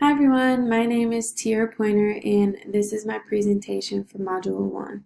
Hi everyone, my name is Tiara Pointer and this is my presentation for Module 1.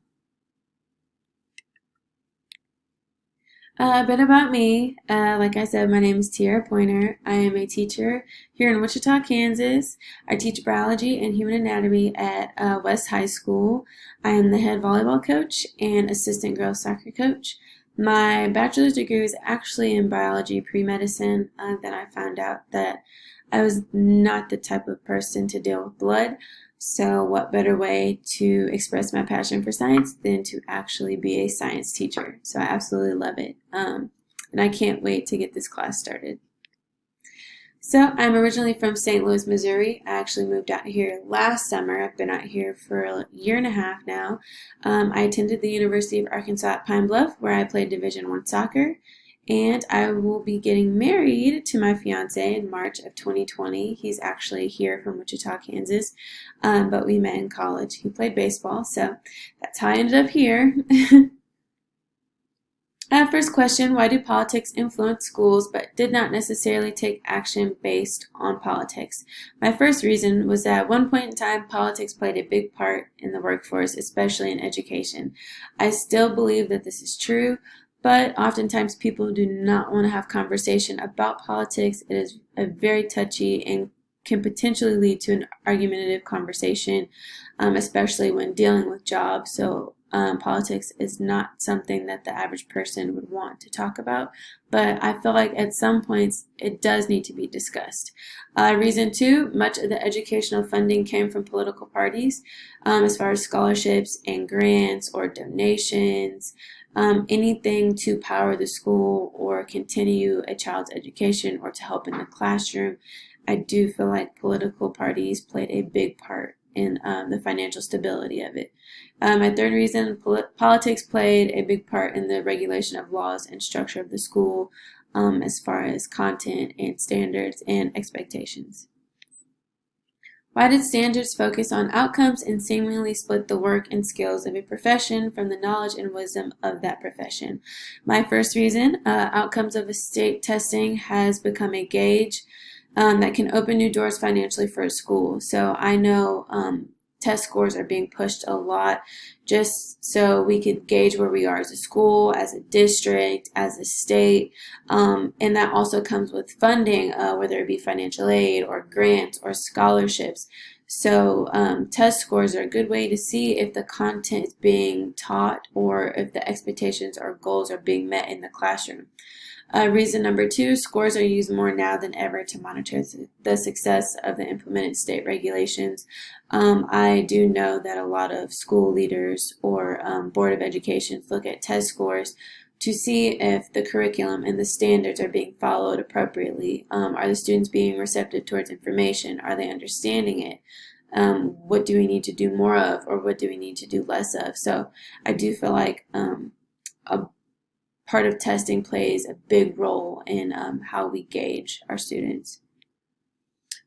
A bit about me. Like I said, my name is Tiara Pointer. I am a teacher here in Wichita, Kansas. I teach biology and human anatomy at West High School. I am the head volleyball coach and assistant girls soccer coach. My bachelor's degree was actually in biology pre-medicine. Then I found out that I was not the type of person to deal with blood. So what better way to express my passion for science than to actually be a science teacher? So I absolutely love it. And I can't wait to get this class started. So I'm originally from St. Louis, Missouri. I actually moved out here last summer. I've been out here for a year and a half now. I attended the University of Arkansas at Pine Bluff, where I played Division I soccer. And I will be getting married to my fiance in March of 2020. He's actually here from Wichita, Kansas, but we met in college. He played baseball, so that's how I ended up here. First question, why do politics influence schools but did not necessarily take action based on politics? My first reason was that at one point in time, politics played a big part in the workforce, especially in education. I still believe that this is true, but oftentimes people do not want to have conversation about politics. It is a very touchy and can potentially lead to an argumentative conversation, especially when dealing with jobs. So politics is not something that the average person would want to talk about, but I feel like at some points it does need to be discussed. Reason two, much of the educational funding came from political parties, as far as scholarships and grants or donations. Anything to power the school or continue a child's education or to help in the classroom. I do feel like political parties played a big part in the financial stability of it. My third reason, politics played a big part in the regulation of laws and structure of the school, as far as content and standards and expectations. Why did standards focus on outcomes and seemingly split the work and skills of a profession from the knowledge and wisdom of that profession? My first reason, outcomes of a state testing has become a gauge that can open new doors financially for a school. So I know test scores are being pushed a lot just so we could gauge where we are as a school, as a district, as a state, and that also comes with funding, whether it be financial aid or grants or scholarships. So test scores are a good way to see if the content is being taught or if the expectations or goals are being met in the classroom. Reason number two, scores are used more now than ever to monitor the success of the implemented state regulations. I do know that a lot of school leaders or Board of Education look at test scores to see if the curriculum and the standards are being followed appropriately. Are the students being receptive towards information? Are they understanding it? What do we need to do more of, or what do we need to do less of? So I do feel like a part of testing plays a big role in how we gauge our students.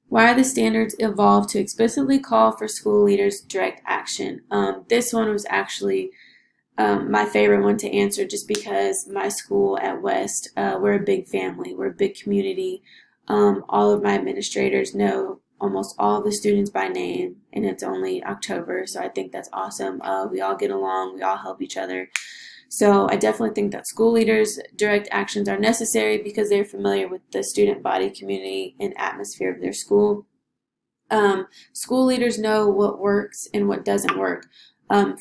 Why are the standards evolved to explicitly call for school leaders' direct action? This one was actually my favorite one to answer just because my school at West, we're a big family, we're a big community. All of my administrators know almost all of the students by name, and it's only October, so I think that's awesome. We all get along, we all help each other. So I definitely think that school leaders' direct actions are necessary because they're familiar with the student body, community, and atmosphere of their school. School leaders know what works and what doesn't work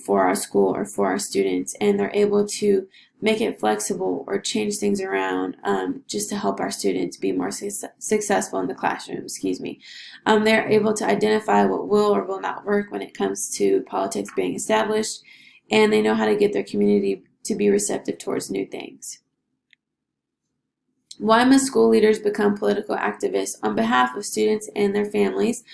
for our school or for our students, and they're able to make it flexible or change things around just to help our students be more successful in the classroom. They're able to identify what will or will not work when it comes to politics being established, and they know how to get their community to be receptive towards new things. Why must school leaders become political activists on behalf of students and their families?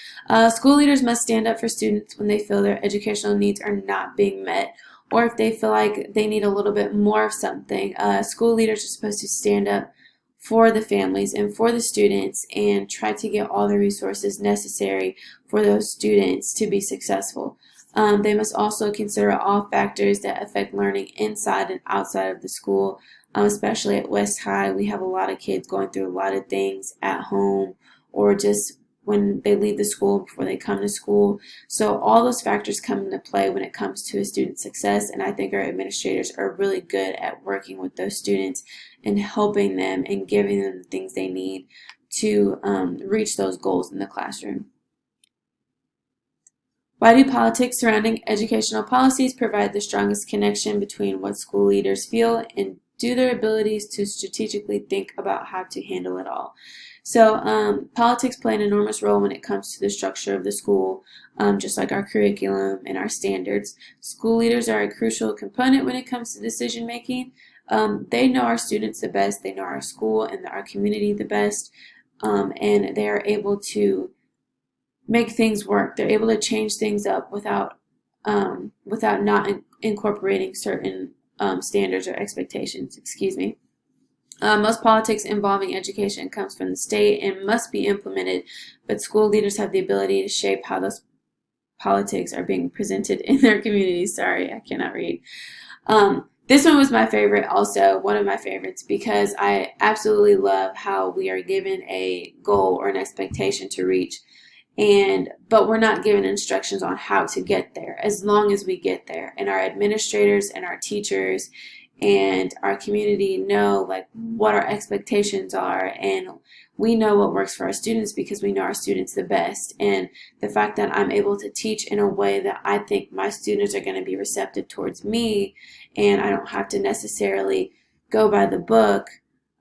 School leaders must stand up for students when they feel their educational needs are not being met, or if they feel like they need a little bit more of something. School leaders are supposed to stand up for the families and for the students and try to get all the resources necessary for those students to be successful. They must also consider all factors that affect learning inside and outside of the school, especially at West High. We have a lot of kids going through a lot of things at home or just when they leave the school, before they come to school. So all those factors come into play when it comes to a student's success, and I think our administrators are really good at working with those students and helping them and giving them the things they need to reach those goals in the classroom. Why do politics surrounding educational policies provide the strongest connection between what school leaders feel and do their abilities to strategically think about how to handle it all? So politics play an enormous role when it comes to the structure of the school, just like our curriculum and our standards. School leaders are a crucial component when it comes to decision making. They know our students the best, they know our school and our community the best, and they are able to make things work. They're able to change things up without not incorporating certain standards or expectations. Excuse me. Most politics involving education comes from the state and must be implemented, but school leaders have the ability to shape how those politics are being presented in their communities. Sorry, I cannot read. This one was my favorite, also one of my favorites, because I absolutely love how we are given a goal or an expectation to reach, but we're not given instructions on how to get there, as long as we get there. And our administrators and our teachers and our community know like what our expectations are, and we know what works for our students because we know our students the best. And the fact that I'm able to teach in a way that I think my students are going to be receptive towards me, and I don't have to necessarily go by the book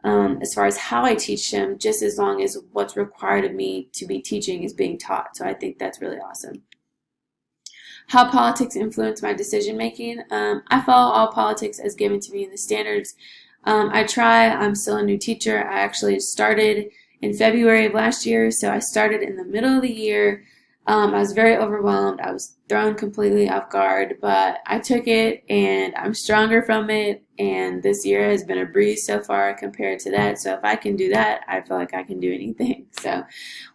as far as how I teach them, just as long as what's required of me to be teaching is being taught. So I think that's really awesome. How politics influence my decision making. I follow all politics as given to me in the standards. I'm still a new teacher. I actually started in February of last year, so I started in the middle of the year. I was very overwhelmed. I was thrown completely off guard, but I took it and I'm stronger from it, and this year has been a breeze so far compared to that. So if I can do that, I feel like I can do anything. So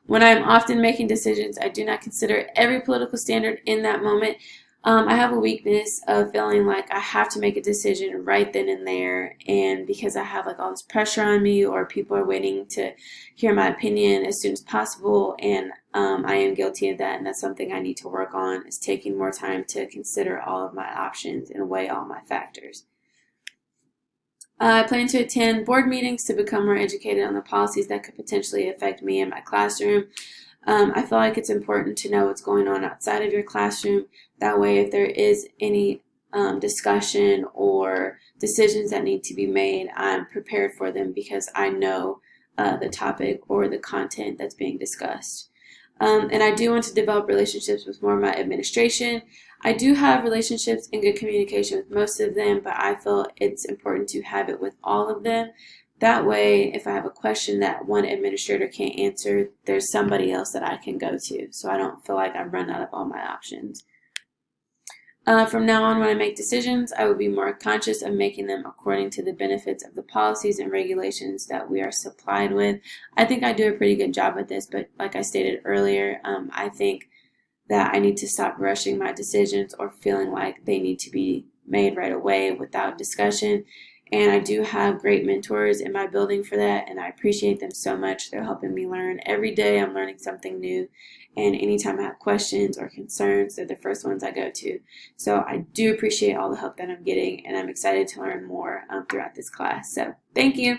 when I'm often making decisions, I do not consider every political standard in that moment. I have a weakness of feeling like I have to make a decision right then and there, and because I have like all this pressure on me, or people are waiting to hear my opinion as soon as possible, and I am guilty of that, and that's something I need to work on, is taking more time to consider all of my options and weigh all my factors. I plan to attend board meetings to become more educated on the policies that could potentially affect me in my classroom. I feel like it's important to know what's going on outside of your classroom. That way, if there is any discussion or decisions that need to be made, I'm prepared for them because I know the topic or the content that's being discussed. And I do want to develop relationships with more of my administration. I do have relationships and good communication with most of them, but I feel it's important to have it with all of them. That way, if I have a question that one administrator can't answer, there's somebody else that I can go to, so I don't feel like I've run out of all my options. From now on, when I make decisions, I will be more conscious of making them according to the benefits of the policies and regulations that we are supplied with. I think I do a pretty good job with this, but like I stated earlier, I think that I need to stop rushing my decisions or feeling like they need to be made right away without discussion. And I do have great mentors in my building for that, and I appreciate them so much. They're helping me learn. Every day I'm learning something new, and anytime I have questions or concerns, they're the first ones I go to. So I do appreciate all the help that I'm getting, and I'm excited to learn more throughout this class. So thank you.